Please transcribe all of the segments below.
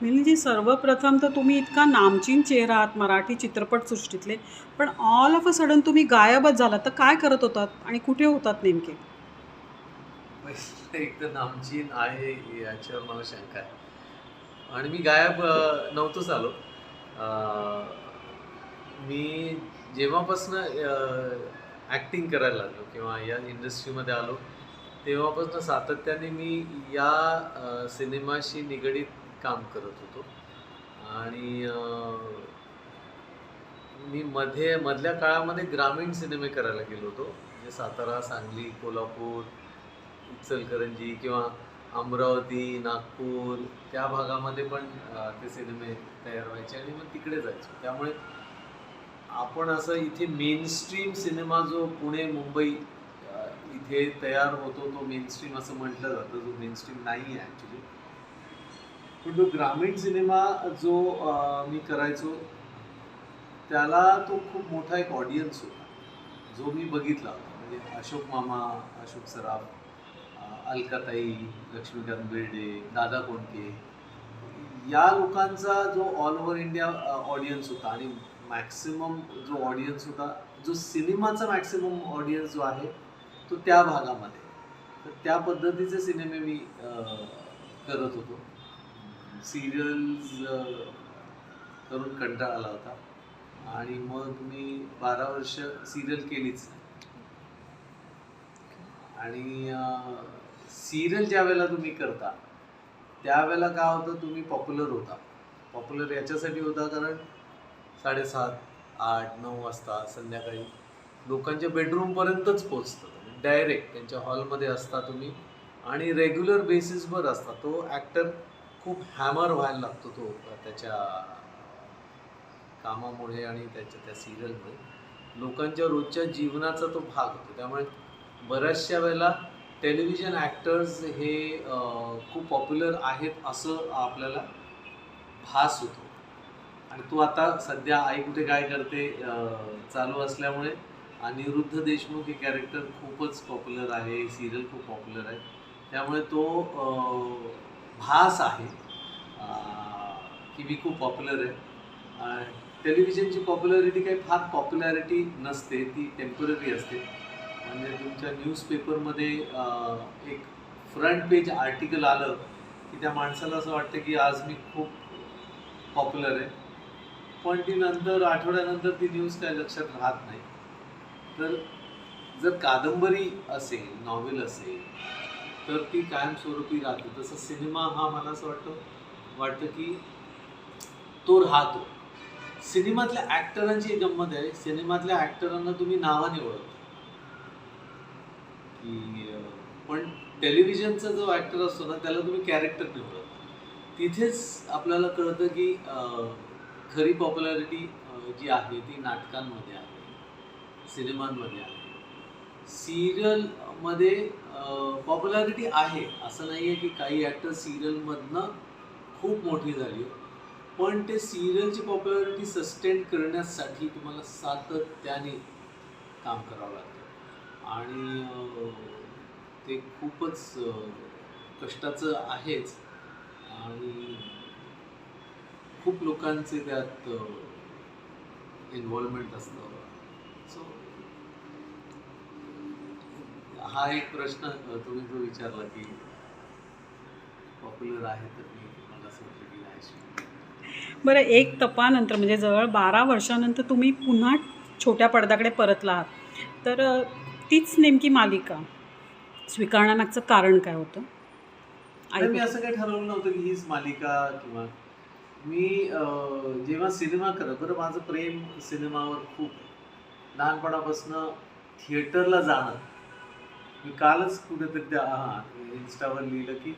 मिलिंदजी, सर्वप्रथम तर तुम्ही इतका नामचीन चेहरा आहात मराठी चित्रपटसृष्टीतले, पण ऑल ऑफ अ सडन तुम्ही गायबच झालात. तर काय करत होतात आणि कुठे होतात नेमके? एक तर नामचीन आहे याच्यावर मला शंका आहे. आणि मी गायब नव्हतोच आलो. मी जेव्हापासनं ॲक्टिंग करायला लागलो किंवा या इंडस्ट्रीमध्ये आलो, तेव्हापासून सातत्याने मी या सिनेमाशी निगडीत काम करत होतो. आणि मी मधल्या काळामध्ये ग्रामीण सिनेमे करायला गेलो होतो. म्हणजे सातारा, सांगली, कोल्हापूर, इचलकरंजी किंवा अमरावती, नागपूर त्या भागामध्ये पण ते सिनेमे तयार व्हायचे आणि मग तिकडे जायचो. त्यामुळे आपण असं इथे मेनस्ट्रीम सिनेमा जो पुणे, मुंबई इथे तयार होतो तो मेनस्ट्रीम असं म्हटलं जातं, जो मेनस्ट्रीम नाही आहे ॲक्च्युली. पण तो ग्रामीण सिनेमा जो मी करायचो त्याला तो खूप मोठा एक ऑडियन्स होता, जो मी बघितला होता. म्हणजे अशोक मामा, अशोक सराफ, अलकाताई, लक्ष्मीकांत बेर्डे, दादा कोंडके या लोकांचा जो ऑल ओव्हर इंडिया ऑडियन्स होता आणि मॅक्सिमम जो ऑडियन्स होता, जो सिनेमाचा मॅक्सिमम ऑडियन्स जो आहे तो त्या भागामध्ये. तर त्या पद्धतीचे सिनेमे मी करत होतो. सिरियल्स करून कंटाळा आला होता आणि मग मी 12 वर्ष सिरियल केलीच नाही. आणि सिरियल ज्या वेळेला तुम्ही करता त्यावेळेला काय होतं, तुम्ही पॉप्युलर होता. पॉप्युलर याच्यासाठी होता कारण 7:30, 8, 9 वाजता संध्याकाळी लोकांच्या बेडरूमपर्यंतच पोचतं. डायरेक्ट त्यांच्या हॉलमध्ये असता तुम्ही आणि रेग्युलर बेसिसवर असता. तो ॲक्टर खूप हॅमर व्हायला लागतो तो त्याच्या कामामुळे आणि त्या सिरियलमुळे. लोकांच्या रोजच्या जीवनाचा तो भाग होतो. त्यामुळे बऱ्याचशा वेळेला टेलिव्हिजन ॲक्टर्स हे खूप पॉप्युलर आहेत असं आपल्याला भास होतो. आणि तो आता सध्या आई कुठे काय करते चालू असल्यामुळे अनिरुद्ध देशमुख हे कॅरेक्टर खूपच पॉप्युलर आहे, सिरियल खूप पॉप्युलर आहे. त्यामुळे तो भास आहे की मी खूप पॉप्युलर आहे. टेलिव्हिजनची पॉप्युलॅरिटी काही फार पॉप्युलॅरिटी नसते, ती टेम्पररी असते. म्हणजे तुमच्या न्यूजपेपरमध्ये एक फ्रंट पेज आर्टिकल आलं की त्या माणसाला असं वाटतं की आज मी खूप पॉप्युलर आहे, पण ती नंतर आठवड्यानंतर ती न्यूज काय लक्षात राहत नाही. तर जर कादंबरी असेल, नॉव्हेल असेल तर ती कायमस्वरूपी राहते. तसं सिनेमा हा मला असं वाटतं की तो राहतो. सिनेमातल्या ॲक्टरांची गंमत आहे, सिनेमातल्या ॲक्टरांना तुम्ही नावाने ओळखता की पण टेलिव्हिजनचा जो ॲक्टर असतो ना त्याला तुम्ही कॅरेक्टर निवडता. तिथेच आपल्याला कळतं की खरी पॉप्युलॅरिटी जी आहे ती नाटकांमध्ये आहे, सिनेमांमध्ये आहे. सिरियलमध्ये पॉप्युलॅरिटी आहे, असं नाही आहे की काही ॲक्टर सिरियलमधनं खूप मोठी झाली, पण ते सिरियलची पॉप्युलॅरिटी सस्टेन करण्यासाठी तुम्हाला सातत्याने काम करावं लागतं आणि ते खूपच कष्टाचं आहेच आणि खूप लोकांचे त्यात इन्व्हॉल्वमेंट असतं. सो हा एक प्रश्न तुम्ही जो विचारला की पॉप्युलर आहे तर मी मला असं वाटतं की आहे. बरं, एक तपानंतर म्हणजे जवळ 12 वर्षानंतर तुम्ही पुन्हा छोट्या पडद्याकडे परतला आहात. तर तीच नेमकी मालिका स्वीकारण्यामागचं कारण काय होतं? मी असं काही ठरवलं नव्हतं की हीच मालिका किंवा मी जेव्हा सिनेमा करत बरं माझं प्रेम सिनेमावर खूप लहानपणापासून थिएटरला जाणं. मी कालच कुठेतरी त्या इन्स्टावर लिहिलं की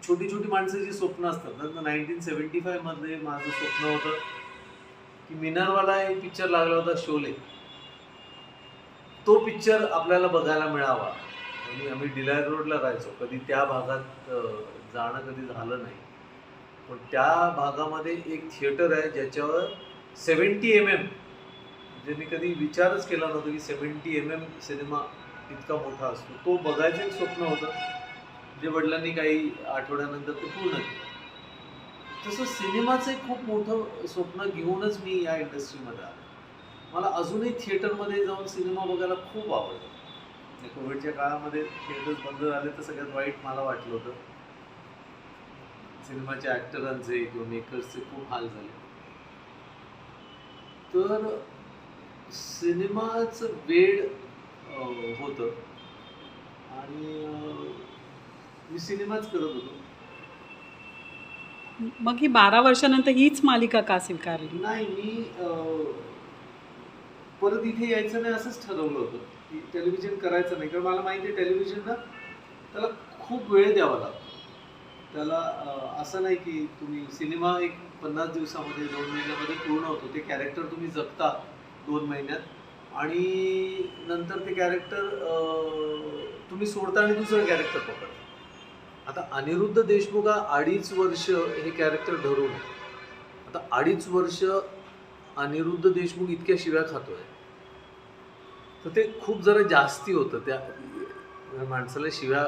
छोटी छोटी माणसाची स्वप्न असतात. 1975 मध्ये माझं स्वप्न होतं की मिनर्वाला एक पिक्चर लागला होता, शोले. तो पिक्चर आपल्याला बघायला मिळावा. आणि आम्ही डिलायर रोडला राहायचो, कधी त्या भागात जाणं कधी झालं नाही. पण त्या भागामध्ये एक थिएटर आहे ज्याच्यावर 70 mm, म्हणजे मी कधी विचारच केला नव्हता की 70 mm सिनेमा इतका मोठा असतो. तो बघायचं एक स्वप्न होतं, जे वडिलांनी काही आठवड्यानंतर ते पूर्ण केलं. तसं सिनेमाचं एक खूप मोठं स्वप्न घेऊनच मी या इंडस्ट्रीमध्ये आलो. मला अजूनही थिएटरमध्ये जाऊन सिनेमा बघायला खूप आवडतं. कोविडच्या काळामध्ये थिएटर्स बंद झाले तर सगळ्यात वाईट मला वाटलं होतं. सिनेमाच्या ॲक्टरांचे किंवा मेकर्सचे खूप हाल झाले. तर सिनेमाचं वेड होतं आणि मी सिनेमाच करत होतो. मग ही 12 वर्षानंतर हीच मालिका का स्वीकारली? नाही, मी परत इथे यायचं नाही असंच ठरवलं होतं की टेलिव्हिजन करायचं नाही, कारण मला माहिती आहे टेलिव्हिजनला त्याला खूप वेळ द्यावा लागतो. त्याला असं नाही की तुम्ही सिनेमा एक 50 दिवसामध्ये 2 महिन्यामध्ये पूर्ण होतो. ते कॅरेक्टर तुम्ही जगता 2 महिन्यात आणि नंतर ते कॅरेक्टर तुम्ही सोडता आणि दुसरं कॅरेक्टर पकडता. आता अनिरुद्ध देशमुख हा 2.5 वर्ष हे कॅरेक्टर धरून आहे. आता 2.5 वर्ष अनिरुद्ध देशमुख इतक्या शिव्या खातोय, तर ते खूप जरा जास्ती होतं. त्या माणसाला शिव्या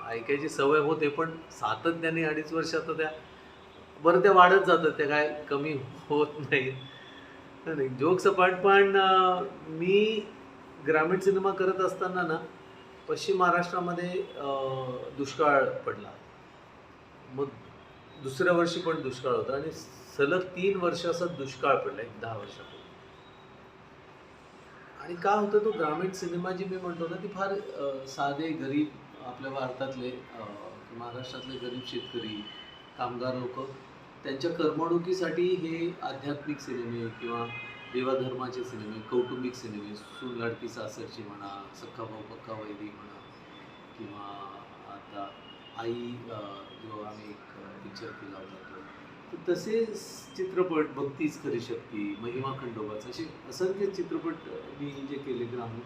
ऐकायची सवय होते, पण सातत्याने 2.5 वर्ष आता त्या बरं त्या वाढत जातात, त्या काय कमी होत नाही. जोक सपाट, पण मी ग्रामीण सिनेमा करत असताना ना पश्चिम महाराष्ट्रामध्ये दुष्काळ पडला. मग दुसऱ्या वर्षी पण दुष्काळ होता आणि सलग 3 वर्ष असा दुष्काळ पडला, एक 10 वर्षापूर्वी. आणि काय होतं, तो ग्रामीण सिनेमा जी मी म्हणतो ना, ती फार साधे गरीब आपल्या भारतातले महाराष्ट्रातले गरीब शेतकरी कामगार लोक त्यांच्या करमणुकीसाठी हे आध्यात्मिक सिनेमे किंवा देवाधर्माचे सिनेमे, कौटुंबिक सिनेमे, सून लाडकी सासरची म्हणा, सख्खा भाऊ पक्का वैरी म्हणा, किंवा आता आई जो आम्ही एक पिक्चर केला होता तो, तर तसे चित्रपट, भक्तीच खरी शक्ती, महिमा खंडोबाचा, असे असंख्य चित्रपट मी जे केले ग्रामीण.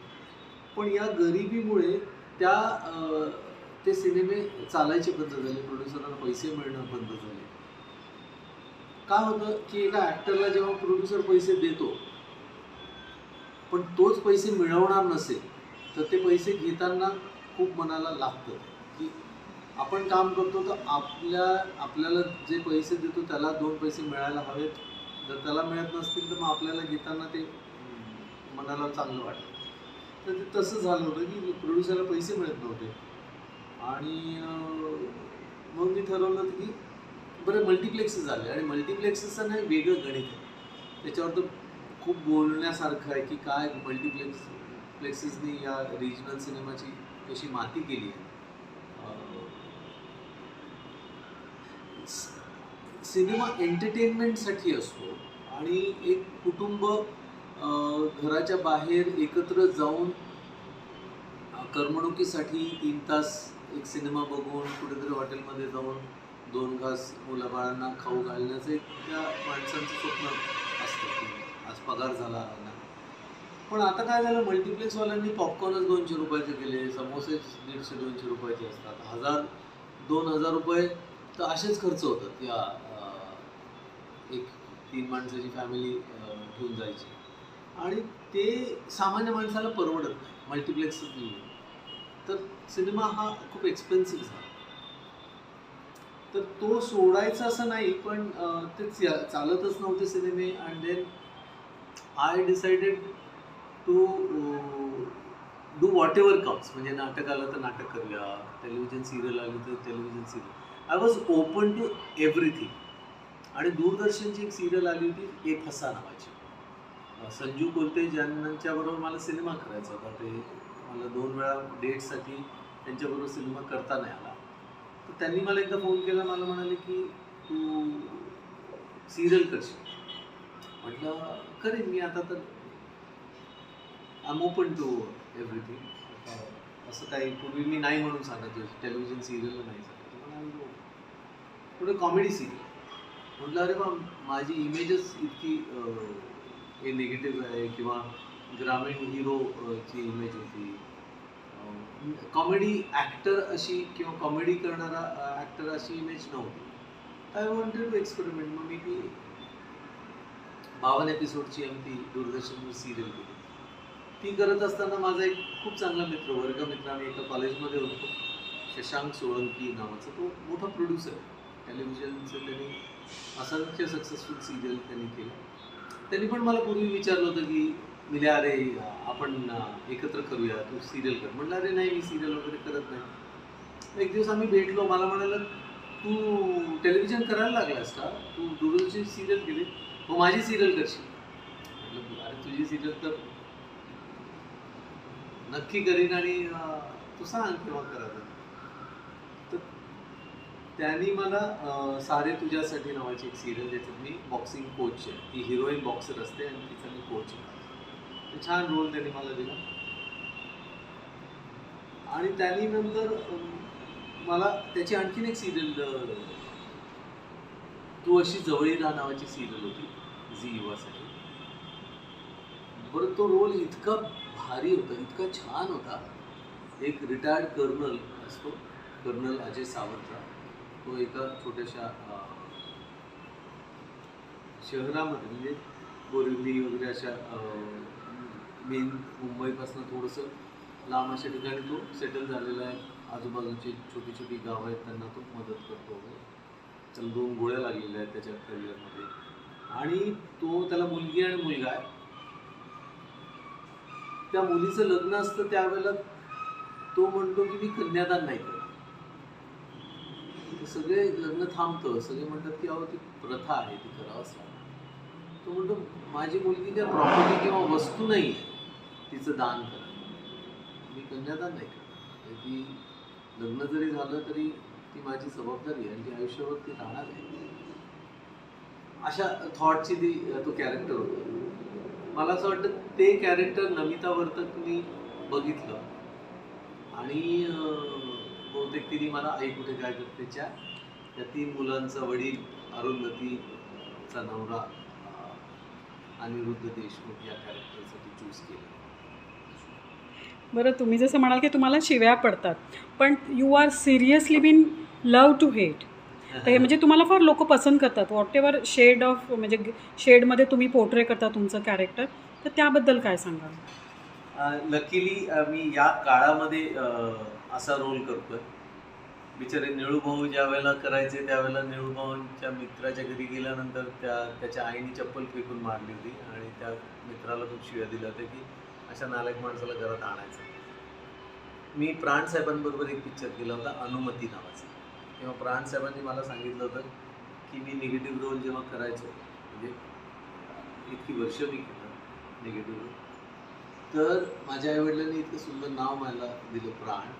पण या गरिबीमुळे ते सिनेमे चालायचे बंद झाले, प्रोड्युसरांना पैसे मिळणं बंद झाले. काय होतं की एका ॲक्टरला जेव्हा प्रोड्युसर पैसे देतो, पण तोच पैसे मिळवणार नसेल तर ते पैसे घेताना खूप मनाला लागतं की आपण काम करतो तर आपल्याला जे पैसे देतो त्याला 2 पैसे मिळायला हवेत. जर त्याला मिळत नसतील तर मग आपल्याला घेताना ते मनाला चांगलं वाटतं. तर ते तसं झालं होतं की प्रोड्युसरला पैसे मिळत नव्हते आणि मग मी ठरवलं होतं की बरं मल्टिप्लेक्सेस झाले आणि मल्टिप्लेक्सेसचं नाही वेगळं गणित आहे. त्याच्यावर तर खूप बोलण्यासारखं आहे की काय प्लेक्सेसनी या रिजनल सिनेमाची कशी माती केली आहे. सिनेमा एंटरटेनमेंटसाठी असतो आणि एक कुटुंब घराच्या बाहेर एकत्र जाऊन करमणुकीसाठी 3 तास एक सिनेमा बघून कुठेतरी हॉटेलमध्ये जाऊन 2 घास मुलाबाळांना खाऊ घालण्याचं एक त्या माणसांचं स्वप्न असतं की आज पगार झाला ना. पण आता काय झालं, मल्टिप्लेक्सवाल्यांनी पॉपकॉर्नच 200 रुपयाचे केले, समोसेच 150-200 रुपयाचे असतात, 1000-2000 रुपये तर असेच खर्च होतात या एक 3 माणसाची फॅमिली घेऊन जायची. आणि ते सामान्य माणसाला परवडत नाही मल्टिप्लेक्सच नाही. तर सिनेमा हा खूप एक्सपेन्सिव्ह झाला. तर तो सोडायचा असं नाही, पण ते चालतच नव्हते सिनेमे. And then I decided to do whatever comes. म्हणजे नाटक आलं तर नाटक करूया, टेलिव्हिजन सिरियल आली तर television serial. I was open to everything. आणि दूरदर्शनची एक सिरियल आली होती ए फसा नावाची, संजू कोलते ज्यांच्याबरोबर मला सिनेमा करायचा होता. ते मला 2 वेळा डेटसाठी त्यांच्याबरोबर सिनेमा करता नाही आला. तर त्यांनी मला एकदा फोन केला, मला म्हणाले की तू सिरियल करशील. म्हटलं करेन मी, आता तर I am open to everything. असं काही पूर्वी मी नाही म्हणून सांगायचो, टेलिव्हिजन सिरियलला नाही सांगायचं. पण पुढे कॉमेडी सिरियल म्हटलं, अरे बा माझी इमेजच इतकी हे निगेटिव्ह आहे किंवा ग्रामीण हिरोची इमेज होती. कॉमेडी ॲक्टर अशी किंवा कॉमेडी करणारा ॲक्टर अशी इमेज नव्हती. I wanted to experiment. मग मी ती 52 एपिसोडची आमची दूरदर्शनवर सिरियल केली. ती करत असताना माझा एक खूप चांगला मित्र, वर्गमित्र, आम्ही एका कॉलेजमध्ये होतो, शशांक सोळंकी नावाचा, तो मोठा प्रोड्युसर आहे. टेलिव्हिजनचं त्यांनी असंख्य सक्सेसफुल सिरियल त्यांनी केलं. त्यांनी पण मला पूर्वी विचारलं होतं की मिले अरे आपण एकत्र करूया, तू सिरियल कर. म्हटलं अरे नाही, मी सिरियल वगैरे करत नाही. एक दिवस आम्ही भेटलो. मला म्हणाला तू टेलिव्हिजन करायला लागलास का, तू दूरदर्शनची सिरियल केली, मग माझी सिरियल करशील. म्हटलं अरे तुझी सिरियल तर नक्की करीन आणि तू सांग केव्हा करायचं. तर त्यांनी मला सारे तुझ्यासाठी नावाची एक सिरियल, ज्याच्यात मी बॉक्सिंग कोच आहे. ती हिरोईन बॉक्सर असते आणि तिचा मी कोच आहे. तर छान रोल त्यांनी मला दिला. आणि त्यांनी नंतर मला त्याची आणखीन एक सिरियल, तू अशी जवळी राहा नावाची सिरियल होती झी युवासाठी. बरं तो रोल इतका भारी होता, इतका छान होता. एक रिटायर्ड कर्नल असतो, कर्नल अजय सावंतराव. तो एका छोट्याशा शहरामध्ये, म्हणजे बोरिवली वगैरे अशा मेन मुंबईपासून थोडंसं लांब अशा ठिकाणी तो सेटल झालेला आहे. आजूबाजूची छोटी छोटी गावं आहेत, त्यांना तो मदत करतो. त्याला 2 गोळ्या लागलेल्या आहेत त्याच्या करिअरमध्ये. आणि त्याला मुलगी आणि मुलगा आहे. त्या मुलीचं लग्न असतं त्यावेळेला तो म्हणतो की मी कन्यादान नाही करत. सगळे लग्न थांबतं. सगळे म्हणतात की अहो ती प्रथा आहे, ती करावंच लागतं. तो म्हणतो माझी मुलगी काय प्रॉपर्टी किंवा वस्तू नाही आहे तिचं दान करा, मी कन्यादान नाही करत. ती लग्न जरी झालं तरी ती माझी जबाबदारी आहे आणि ती आयुष्यभर ती राहणार आहे. अशा थॉटची तो कॅरेक्टर होता. मला असं वाटतं ते कॅरेक्टर नमिता वर्तकनी बघितलं आणि बहुतेक तिने मला आई कुठे काय करतेच्या त्या 3 मुलांचा वडील, अरुंधतीचा नवरा अनिरुद्ध देशमुख या कॅरेक्टरसाठी चूज केलं. बरं, तुम्ही जसं म्हणाल की तुम्हाला शिव्या पडतात, पण you are seriously been love to hate. तर हे म्हणजे तुम्हाला फार लोक पसंत करतात. व्हॉट एव्हर शेड ऑफ, म्हणजे शेडमध्ये तुम्ही पोर्ट्रे करता तुमचं कॅरेक्टर, तर त्याबद्दल काय सांगाल? लकीली मी या काळामध्ये असा रोल करतोय. बिचारे निळूभाऊ ज्या वेळेला करायचे त्यावेळेला निळूभाऊंच्या मित्राच्या घरी गेल्यानंतर त्याच्या आईने चप्पल फेकून मारली होती आणि त्या मित्राला खूप शिव्या दिल्या होत्या की अशा नालायक माणसाला घरात आणायचं. मी प्राणसाहेबांबरोबर एक पिक्चर केला होता अनुमती नावाचा. तेव्हा प्राणसाहेबांनी मला सांगितलं होतं की मी निगेटिव्ह रोल जेव्हा करायचो, म्हणजे इतकी वर्ष मी केलं निगेटिव्ह रोल, तर माझ्या आईवडिलांनी इतकं सुंदर नाव मला दिलं प्राण.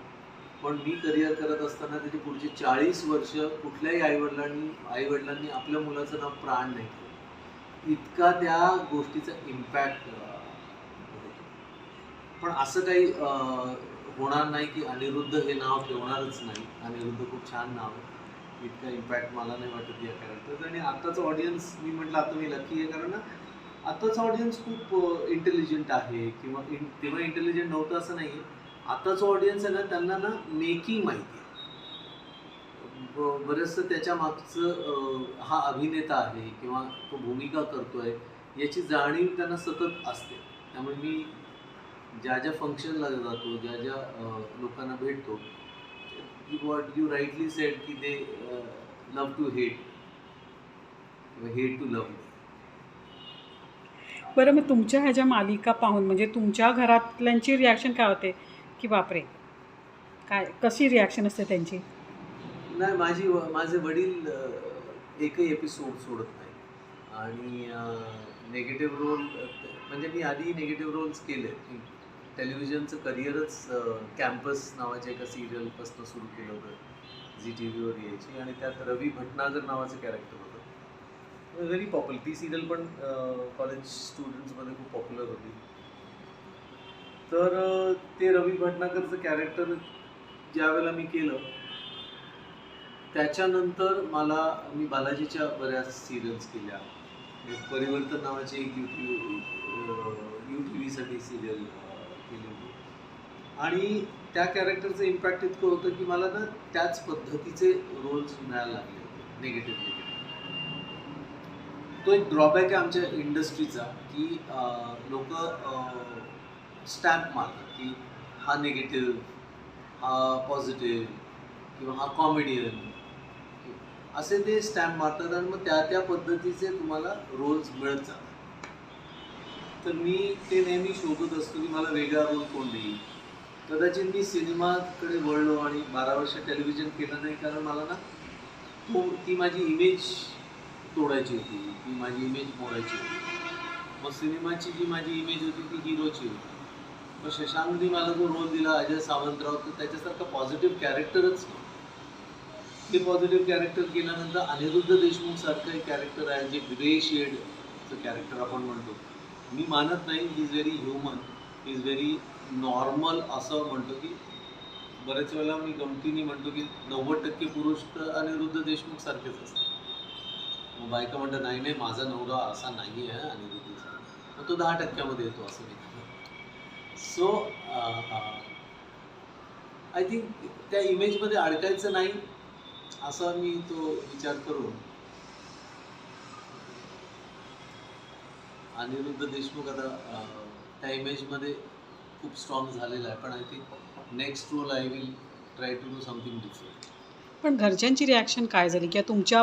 पण मी करिअर करत असताना त्याची पुढची 40 वर्ष कुठल्याही आईवडिलांनी आपल्या मुलाचं नाव प्राण नाही केलं. इतका त्या गोष्टीचा इम्पॅक्ट होतो. पण असं काही होणार नाही की अनिरुद्ध हे नाव ठेवणारच नाही. अनिरुद्ध खूप छान नाव आहे. इतका इम्पॅक्ट मला नाही वाटत या कॅरेक्टरचा. आणि आत्ताचं ऑडियन्स, मी म्हटलं आता मी लकी आहे, कारण ना आत्ताचं ऑडियन्स खूप इंटेलिजंट आहे. किंवा तेव्हा इंटेलिजंट नव्हतं असं नाही आहे. आताचं ऑडियन्स आहे ना, त्यांना ना मेकिंग माहिती आहे. बरंचसं त्याच्या मागचं हा अभिनेता आहे किंवा तो भूमिका करतोय याची जाणीव त्यांना सतत असते. त्यामुळे मी ज्या ज्या फंक्शनला जातो, ज्या ज्या लोकांना भेटतो, यू राईटली सेड की दे लव टू हेट किंवा हेट टू लव. बरं, मग तुमच्या ह्याच्या मालिका पाहून म्हणजे तुमच्या घरातल्यांची रिॲक्शन काय होते की बापरे, काय कशी रिॲक्शन असते त्यांची? नाही, माझे वडील एकही एपिसोड सोडत नाही. आणि निगेटिव्ह रोल, म्हणजे मी आधी निगेटिव्ह रोल्स केले. टेलिव्हिजनचं करिअरच कॅम्पस नावाच्या एका सिरियलपासून सुरू केलं होतं. झी टी व्हीवर यायची आणि त्यात रवी भटनागर नावाचं कॅरेक्टर होतं. Very popular. ती सिरियल पण कॉलेज स्टुडंट्समध्ये खूप पॉप्युलर होती. तर ते रवी भटनागरचं कॅरेक्टर ज्या वेळेला मी केलं त्याच्यानंतर मी बालाजीच्या बऱ्याच सिरियल्स केल्या. परिवर्तन नावाची एक यू टी व्हीसाठी सिरियल केली होती. आणि त्या कॅरेक्टरचं इम्पॅक्ट इतकं होतं की मला ना त्याच पद्धतीचे रोल्स मिळायला लागले होते निगेटिव्ह. तो एक ड्रॉबॅक आहे आमच्या इंडस्ट्रीचा की लोक स्टॅम्प मारतात की हा निगेटिव्ह, हा पॉझिटिव्ह किंवा हा कॉमेडियन. असे ते स्टॅम्प मारतात आणि मग त्या पद्धतीचे तुम्हाला रोल्स मिळत जातात. तर मी ते नेहमी शोधत असतो की मला वेगळा रोल कोण देईल. कदाचित मी सिनेमाकडे वळलो आणि 12 वर्ष टेलिव्हिजन केलं नाही, कारण मला ना ती माझी इमेज तोडायची होती, ती माझी इमेज मोडायची होती. मग सिनेमाची जी माझी इमेज होती ती हिरोची होती. मग शशांकनी मला जो रोल दिला अजय सावंतराव, तर त्याच्यासारखं पॉझिटिव्ह कॅरेक्टरच नव्हतं. ते पॉझिटिव्ह कॅरेक्टर केल्यानंतर अनिरुद्ध देशमुख सारखं एक कॅरेक्टर आहे जे ग्रे शेडचं कॅरेक्टर आपण म्हणतो. मी मानत नाही he is very human, is very normal असं म्हणतो. की बऱ्याच वेळेला मी गमतीने म्हणतो की 90% पुरुष तर अनिरुद्ध देशमुख सारखेच असतात. मग बायका म्हणतात नाही नाही माझा नवरा असा नाही आहे अनिरुद्धचा, मग तो 10% येतो असं मी. सो आय थिंक त्या इमेजमध्ये अडकायचं नाही असा मी तो विचार करून अनिरुद्ध देशमुख आता त्या इमेजमध्ये खूप स्ट्रॉंग झालेला आहे. पण I think next role I will try to do something different. पण घरच्यांची रिॲक्शन काय झाली किंवा तुमच्या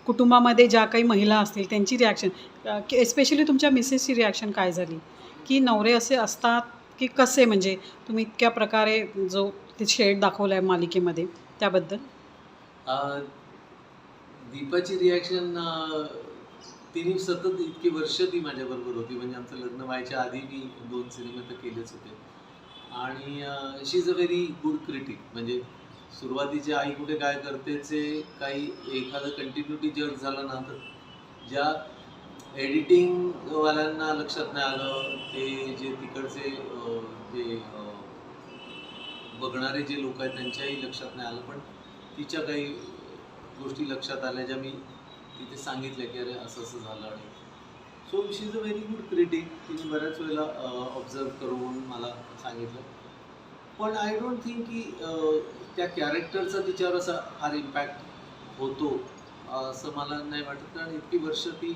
कुटुंबामध्ये ज्या काही महिला असतील त्यांची रिॲक्शन, एस्पेशली तुमच्या मिसेसची रिॲक्शन काय झाली, की नवरे असे असतात की कसे, म्हणजे तुम्ही इतक्या प्रकारे जो ते शेड दाखवला आहे मालिकेमध्ये त्याबद्दल? दीपाची रिॲक्शन, तिने सतत इतकी वर्ष ती माझ्याबरोबर होती. म्हणजे आमचं लग्न व्हायच्या आधी मी 2 सिनेमे तर केलेच होते. आणि she is a very good critic. म्हणजे सुरुवातीची आई कुठे काय करतेचे काही एखादं कंटिन्युटी जर झालं ना, तर ज्या एडिटिंगवाल्यांना लक्षात नाही आलं, ते जे तिकडचे जे बघणारे जे लोक आहेत त्यांच्याही लक्षात नाही आलं, पण तिच्या काही गोष्टी लक्षात आल्या ज्या मी तिथे सांगितल्या की अरे असं असं झालं. आणि so she is a very good critic. तिने बऱ्याच वेळेला ऑब्झर्व करून मला सांगितलं. पण आय डोंट थिंक की त्या कॅरेक्टरचा तिच्यावर असा फार इम्पॅक्ट होतो असं मला नाही वाटत. कारण इतकी वर्ष ती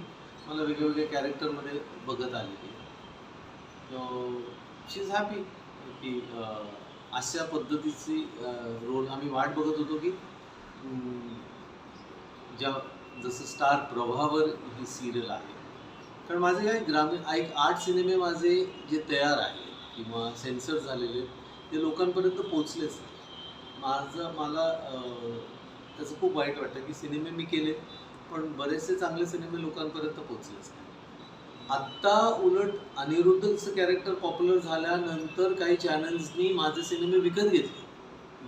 मला वेगवेगळ्या कॅरेक्टरमध्ये बघत आलेली. शी इज हॅपी की अशा पद्धतीची रोल आम्ही वाट बघत होतो की ज्या जसं स्टार प्रभावर ही सिरियल आहे. कारण माझे काही ग्रामीण 8 सिनेमे माझे जे तयार आहेत किंवा सेन्सर झालेले ते लोकांपर्यंत पोचलेच. मला त्याचं खूप वाईट वाटतं की सिनेमे मी केले पण बरेचसे चांगले सिनेमे लोकांपर्यंत पोचलेच. आत्ता उलट अनिरुद्धचं कॅरेक्टर पॉप्युलर झाल्यानंतर काही चॅनल्सनी माझे सिनेमे विकत घेतले.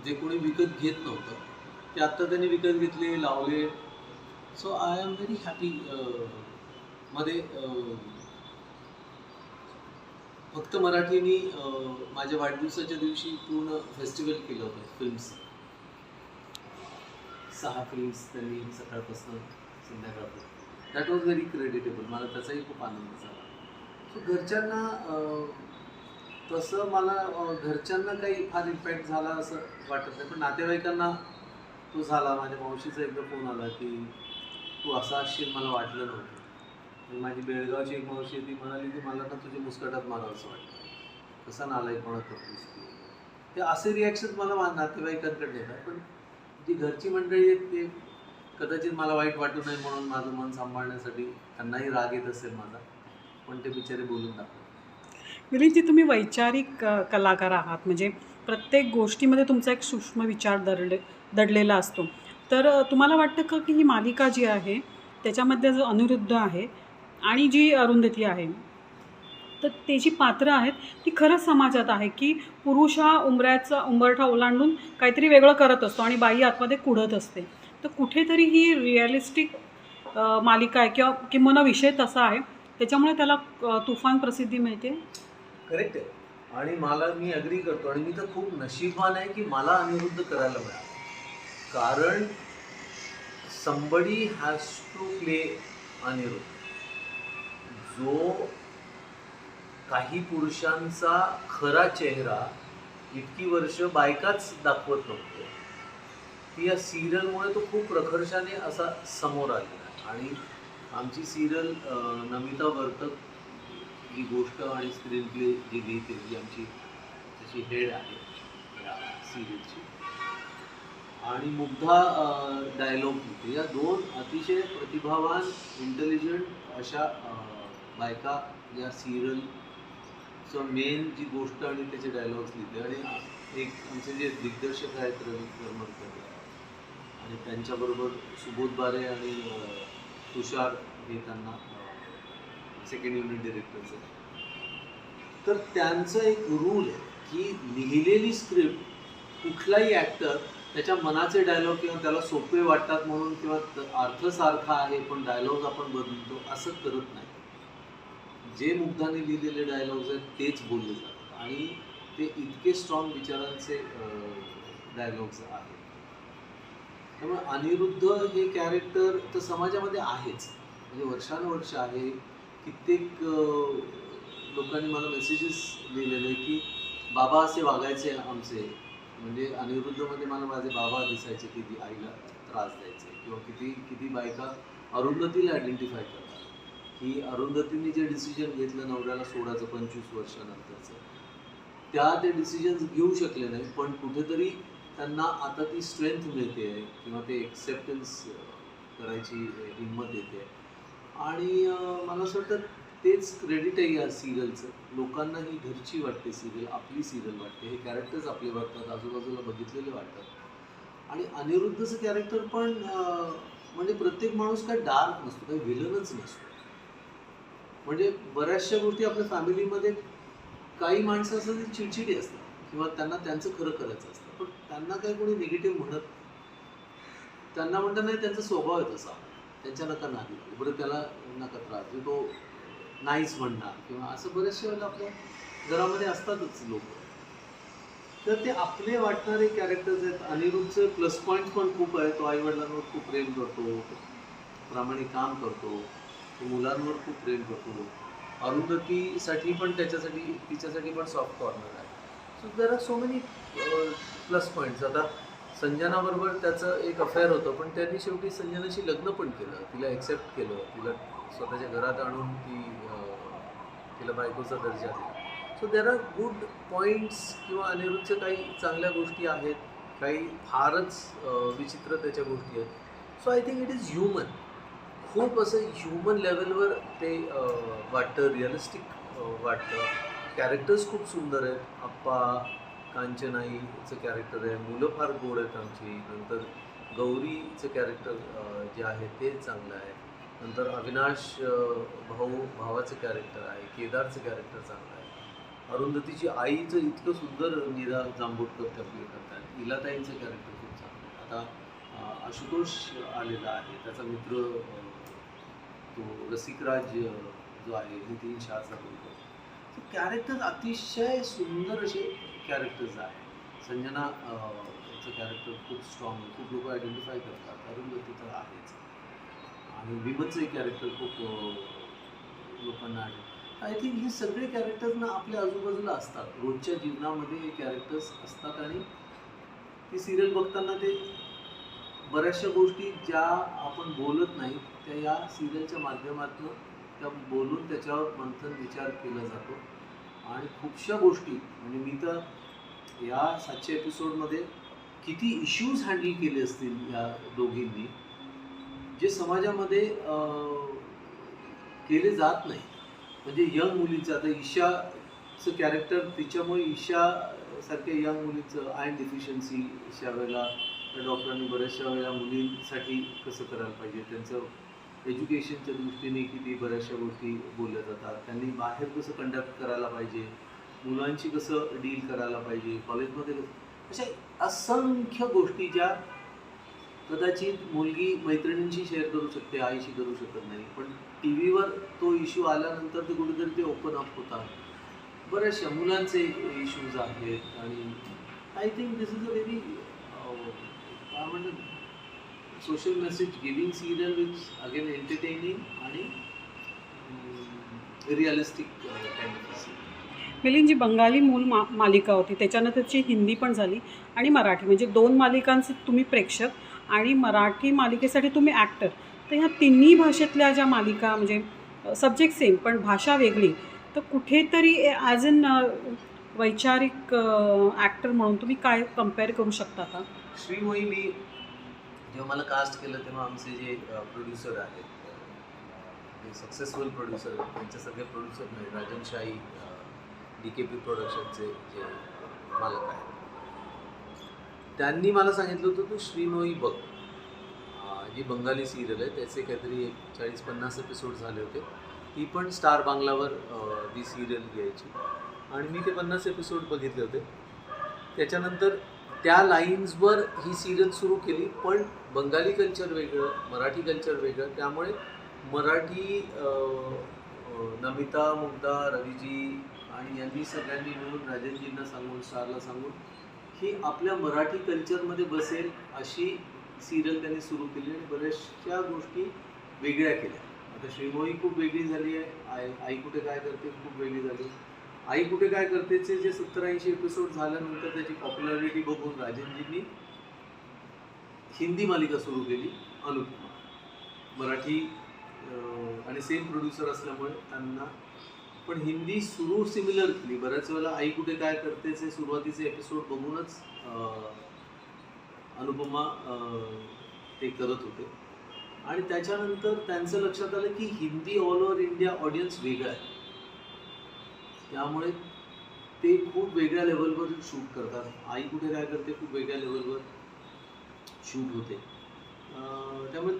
जे कोणी विकत घेत नव्हतं ते आत्ता त्यांनी विकत घेतले, लावले. So I am very happy. मध्ये फक्त मराठीनी माझ्या वाढदिवसाच्या दिवशी पूर्ण फेस्टिवल केलं होतं फिल्म्स. 6 फिल्म्स त्यांनी सकाळपासून संध्याकाळपर्यंत. That was very creditable. मला त्याचाही खूप आनंद झाला. सो घरच्यांना तसं मला घरच्यांना काही फार इम्पॅक्ट झाला असं वाटत नाही. पण नातेवाईकांना तो झाला. माझ्या मावशीचा एकदा फोन आला की तू असा असशील मला वाटलं नव्हतं. माझी बेळगावची एक मावशी ती म्हणाली की मला ना तुझ्या मुस्कटात मारावं असं वाटतं, कसा नालायकपणा करतोस तू. ते असे रिॲक्शन मला नातेवाईकांकडे येतात. पण जी घरची मंडळी आहेत ते कदाचित मला वाईट वाटू नये म्हणून माझं मन सांभाळण्यासाठी त्यांनाही राग येत असेल माझा, पण ते बिचारे बोलून दाखवतात. मिलिंदजी, तुम्ही वैचारिक कलाकार आहात, म्हणजे प्रत्येक गोष्टीमध्ये तुमचा एक सूक्ष्म विचार दडलेला असतो. तर तुम्हाला वाटतं का की ही मालिका जी आहे त्याच्यामध्ये जो अनिरुद्ध आहे आणि जी अरुंधती आहे, तर ते जी पात्रं आहेत ती खरंच समाजात आहे की पुरुष हा उंबरठा ओलांडून काहीतरी वेगळं करत असतो आणि बाई आतमध्ये कुढत असते. तर कुठेतरी ही रिअलिस्टिक मालिका आहे किंवा किंबहुना विषय तसा आहे, त्याच्यामुळे त्याला तुफान प्रसिद्धी मिळते. करेक्ट आहे. आणि मी अग्री करतो. आणि मी तर खूप नशीबवान आहे की मला अनिरुद्ध करायला मिळालं. कारण somebody has to play Aniruddha. जो काही पुरुषांचा खरा चेहरा इतकी वर्ष बायकाच दाखवत नव्हते, ती या सिरियलमुळे तो खूप प्रखर्षाने असा समोर आलेला आहे. आणि आमची सिरियल नमिता वर्तक ही गोष्ट आणि स्क्रीन प्ले जी लिहिते जी आमची तशी हेड आहे या सिरियलची, आणि मुग्धा डायलॉग होते. या दोन अतिशय प्रतिभावान इंटेलिजंट अशा बायका या सिरियलचं मेन जी गोष्ट आणि त्याचे डायलॉग्स लिहिते. आणि एक आमचे जे दिग्दर्शक आहेत रवी करमरकर आणि त्यांच्याबरोबर सुबोध बारे आणि तुषार हे त्यांना सेकंड युनिट डिरेक्टर्स आहेत. तर त्यांचं एक रूल आहे की लिहिलेली स्क्रिप्ट कुठलाही ॲक्टर त्याच्या मनाचे डायलॉग किंवा त्याला सोपे वाटतात म्हणून किंवा अर्थ सारखा आहे पण डायलॉग आपण बदलतो असं करत नाही. जे मुग्धाने लिहिलेले डायलॉग्स आहेत तेच बोलले जातात आणि ते इतके स्ट्रॉंग विचारांचे डायलॉग्स आहेत. त्यामुळे अनिरुद्ध हे कॅरेक्टर तर समाजामध्ये आहेच, म्हणजे वर्षानुवर्ष आहे. कित्येक लोकांनी मला मेसेजेस लिहिलेले की बाबा असे वागायचे आमचे, म्हणजे अनिरुद्धमध्ये मला माझे बाबा दिसायचे, किती आईला त्रास द्यायचे किंवा किती किती बायका अरुंधतीला आयडेंटिफाय करतात की अरुंधतींनी जे डिसिजन घेतलं नवऱ्याला सोडायचं 25 वर्षानंतरचं, ते डिसिजन्स घेऊ शकले नाही पण कुठेतरी त्यांना आता ती स्ट्रेंथ मिळते आहे किंवा ते एक्सेप्टन्स करायची हिंमत येते. आणि मला असं वाटतं तेच क्रेडिट आहे या सिरियलचं. लोकांना ही घरची वाटते सिरियल, आपली सिरियल वाटते, हे कॅरेक्टर्स आपले वाटतात, आजूबाजूला बघितलेले वाटतात. आणि अनिरुद्धचं कॅरेक्टर पण म्हणजे प्रत्येक माणूस काय डार्क नसतो, काही विलनच नसतो. म्हणजे बऱ्याचशा गोष्टी आपल्या फॅमिलीमध्ये काही माणसं असतात ती चिडचिडी असतात किंवा त्यांना त्यांचं खरं करायचं असतं, पण त्यांना काही कोणी निगेटिव्ह म्हणत, त्यांना म्हणतात नाही त्यांचा स्वभाव आहे तसा, त्यांच्या नका नाही बरं, त्याला नका त्रास देऊ, तो नाहीच म्हणणार किंवा असं बरेचशा वेळेला आपल्या घरामध्ये असतातच लोक. तर ते आपले वाटणारे कॅरेक्टर्स आहेत. अनिरुद्धचे प्लस पॉईंट पण खूप आहे. तो आईवडिलांवर खूप प्रेम करतो, प्रामाणिक काम करतो, तो मुलांवर खूप प्रेम करतो. अरुंधतीसाठी पण तिच्यासाठी पण सॉफ्ट कॉर्नर आहे. So there are so many plus points. आता संजनाबरोबर त्याचं एक अफेअर होतं पण त्यांनी शेवटी संजनाशी लग्न पण केलं, तिला ॲक्सेप्ट केलं, तिला स्वतःच्या घरात आणून तिला बायकोचा दर्जा दिला. So there are good points किंवा अनिरुद्धच्या काही चांगल्या गोष्टी आहेत, काही फारच विचित्र त्याच्या गोष्टी आहेत. So I think it is human. खूप असं ह्युमन लेवलवर ते वाटतं, रिअलिस्टिक वाटतं. कॅरेक्टर्स खूप सुंदर आहेत. आप्पा कांचनाईचं कॅरेक्टर आहे, मुलं फार गोड आहेत आमची. नंतर गौरीचं कॅरेक्टर जे आहे ते चांगलं आहे. नंतर अविनाश भावाचं कॅरेक्टर आहे, केदारचं कॅरेक्टर चांगलं आहे. अरुंधतीची आईचं इतकं सुंदर निरा जांभूटकर त्या प्ले करतात. इलाताईंचं कॅरेक्टर खूप चांगलं आहे. आता आशुतोष आलेला आहे, त्याचा मित्र तो रसिकराज जो आहे नितीन शाहचा बोलतो. तो कॅरेक्टर अतिशय सुंदर असे कॅरेक्टर्स आहेत. संजनाचं कॅरेक्टर खूप स्ट्रॉंग आहे, खूप लोक आयडेंटिफाय करतात. अरुंधती तर आहेच. आणि विमलचंही कॅरेक्टर खूप लोकांना आढळतं. आय थिंक हे सगळे कॅरेक्टर्स ना आपल्या आजूबाजूला असतात, रोजच्या जीवनामध्ये हे कॅरेक्टर्स असतात. आणि ती सिरियल बघताना ते बऱ्याचशा गोष्टी ज्या आपण बोलत नाही त्या या सिरियलच्या माध्यमातून त्या बोलून त्याच्यावर मंथन विचार केला जातो. आणि खूपशा गोष्टी म्हणजे मी तर या 700 एपिसोडमध्ये किती इश्यूज हँडल केले असतील या दोघींनी, जे समाजामध्ये केले जात नाही. म्हणजे यंग मुलीचं, आता ईशाचं कॅरेक्टर, तिच्यामुळे ईशासारख्या यंग मुलीचं आयर्न डिफिशियन्सी अशा वेळेला डॉक्टरांनी बऱ्याचशा वेळेला मुलींसाठी कसं करायला पाहिजे, त्यांचं एज्युकेशनच्या दृष्टीने किती बऱ्याचशा गोष्टी बोलल्या जातात. त्यांनी बाहेर कसं कंडक्ट करायला पाहिजे, मुलांशी कसं डील करायला पाहिजे, कॉलेजमध्ये अशा असंख्य गोष्टी ज्या कदाचित मुलगी मैत्रिणींशी शेअर करू शकते, आईशी करू शकत नाही. पण टी व्हीवर तो इश्यू आल्यानंतर ते कुठेतरी ते ओपन अप होतात. बऱ्याचशा मुलांचे इश्यूज आहेत. आणि I think this is a very काय म्हणतात social message giving serial which again entertaining आणि realistic kind of serial. Milind, जी बंगाली मूळ मालिका होती त्याच्यानंतरची हिंदी पण झाली आणि मराठी, म्हणजे 2 मालिकांचे तुम्ही प्रेक्षक आणि मराठी मालिकेसाठी तुम्ही ॲक्टर. तर ह्या तिन्ही भाषेतल्या ज्या मालिका, म्हणजे सब्जेक्ट सेम पण भाषा वेगळी, तर कुठेतरी ॲज अन वैचारिक ॲक्टर म्हणून तुम्ही काय कम्पेअर करू शकता का? श्रीमोही मी जेव्हा मला कास्ट केलं तेव्हा आमचे जे प्रोड्युसर आहेत, जे सक्सेसफुल प्रोड्युसर आहेत, त्यांचे सगळे प्रोड्युसर म्हणजे राजन शाही, DKP प्रोडक्शनचे जे मालक आहेत, त्यांनी मला सांगितलं होतं तू श्रीमोही बघ. जी बंगाली सिरियल आहे त्याचे काहीतरी 40-50 एपिसोड झाले होते. ती पण स्टार बांगलावर ती सिरियल यायची आणि मी ते 50 एपिसोड बघितले होते. त्याच्यानंतर त्या लाईन्सवर ही सिरियल सुरू केली, पण बंगाली कल्चर वेगळं, मराठी कल्चर वेगळं. त्यामुळे मराठी नमिता, मुग्धा, रवीजी आणि यांनी सगळ्यांनी मिळून राजनजींना सांगून, स्टारला सांगून ही आपल्या मराठी कल्चरमध्ये बसेल अशी सिरियल त्यांनी सुरू केली आणि बऱ्याचशा गोष्टी वेगळ्या केल्या. आता श्रीमोही खूप वेगळी झाली आहे, आई कुठे काय करते खूप वेगळी झाली. आई कुठे काय करतेचे जे 70-80 एपिसोड झाल्यानंतर त्याची पॉप्युलॅरिटी बघून राजनजींनी हिंदी मालिका सुरू केली, अनुपमा. मराठी आणि सेम प्रोड्युसर असल्यामुळे त्यांना पण हिंदी सुरू सिमिलर केली. बऱ्याच वेळेला आई कुठे काय करतेचे सुरुवातीचे एपिसोड बघूनच अनुपमा ते करत होते. आणि त्याच्यानंतर त्यांचं लक्षात आलं की Hindi all over India audience वेगळा आहे, त्यामुळे ते खूप वेगळ्या लेवलवर शूट करतात. आई कुठे काय करते खूप वेगळ्या लेवलवर शूट होते. त्यामुळे